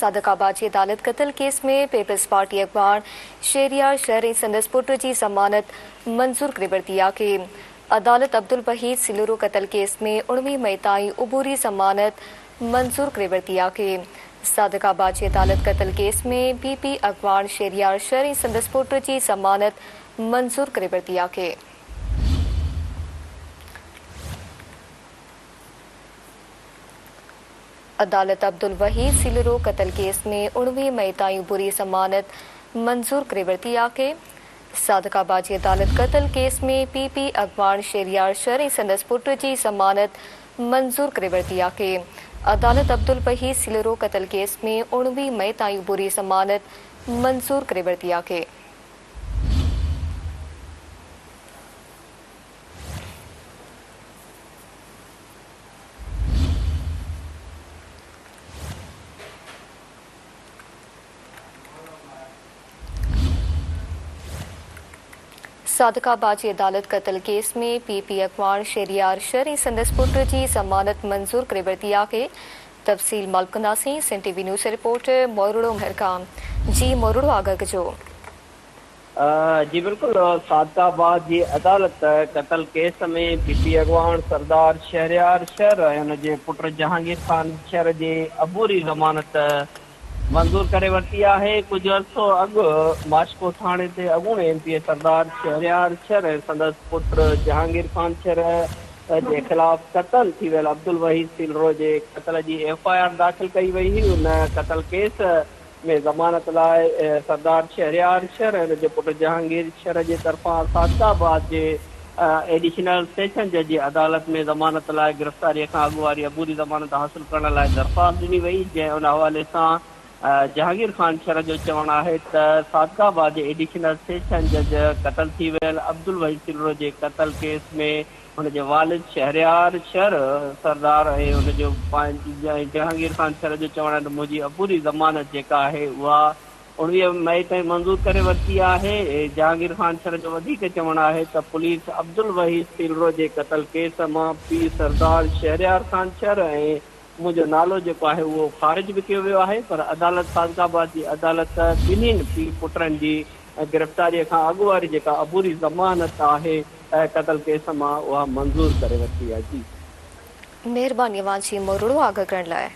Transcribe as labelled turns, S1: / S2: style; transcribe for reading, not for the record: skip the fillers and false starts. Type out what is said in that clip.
S1: सादिकाबाद जी अदालत कत्ल केस में पीपल्स पार्टी अखबार शहरियार शहरी संदस पुट जी जमानत मंजूर करे वरिती आहे। अदालत अब्दुल वहीद सिलूरो कत्ल केस में 19 मई ताईं उबूरी जमानत मंजूर करे वरिती आहे। सादिकाबाद जी अदालत कत्ल केस में पीपी अखबार शहरियार शहरी संदस पुट जी जमानत मंजूर करे वरिती आहे। अदालत अब्दुल वहीद सिलूरो कत्ल केस में 19 मई ताईं बुरी जमानत मंजूर करे वरिती आहे। सादिकाबाद जी अदालत कत्ल केस में पीपी अखबार शहरियार शहरी संदस पुट जी जमानत मंजूर करे वरिती आहे। अदालत अब्दुल वहीद सिलूरो कत्ल केस में 19 मई ताईं बुरी जमानत मंजूर करे वरिती आहे। सादिकाबाद जी अदालत कत्ल केस में पीपी अखबार शहरियार शहरी संदस पुट जी जमानत मंजूर करे वरिती आहे। तफ़सील मालूम कंदासीं। सिंध टीवी न्यूज़ रिपोर्टर मोरुड़ो महरकाम जी मोरुड़ो आगाह कजो।
S2: जी बिल्कुल, सादिकाबाद जी अदालत कत्ल केस में पीपी अगवान सरदार शहरियार शहर ऐं हुनजे पुट जहांगीर खान शहर जे अबूरी ज़मानत मंजूर करे वरिती आहे। कुझु अर्सो अॻु माशको थाणे ते अॻूणे एमपी सरदार शहरियार शहर ऐं संदसि पुट जहांगीर खान शहर जे ख़िलाफ़ क़तल थी वियल अब्दुल वहीद सिलरो जे क़तल जी एफआईआर दाख़िल कई वई हुई। उन क़तल केस में ज़मानत लाइ सरदार शहरियार शहर ऐं हुनजे पुट जहांगीर शहर जे तरफ़ां सादिकाबाद जे एडिशनल सेशन जज जी अदालत में ज़मानत लाइ गिरफ़्तारीअ खां अॻु वारी अबूरी ज़मानत हासिल करण लाइ दरख़्वास्त ॾिनी वई, जंहिं उन हवाले सां जहांगीर खान शहर जो चवणु आहे त सादिकाबाद जे एडिशनल सेशन जज क़तल थी वियल अब्दुल वहीद सिलरो जे क़तल केस में हुनजे वालिद शहरियार शहर सरदार ऐं हुनजो जहांगीर खान शहर जो चवणु आहे त मुंहिंजी अबूरी ज़मानत जेका आहे उहा 19 मई ताईं मंज़ूर करे वरिती आहे। जहांगीर खान शहर जो वधीक चवणु आहे त पुलिस अब्दुल वहीद सिलरो जे क़तल केस मां पी सरदार शहरियार खान शहर ऐं मुंहिंजो नालो जेको आहे उहो ख़ारिज बि कयो वियो आहे, पर अदालत सादिकाबाद जी अदालत ॿिन्हिनि पीउ पुटनि जी गिरफ़्तारीअ खां अॻु वारी जेका अबूरी ज़मानत आहे क़तल केस मां उहा मंज़ूर करे वरिती आहे। जी
S1: महिरबानी जी मोरुड़ो आगाह करण लाइ।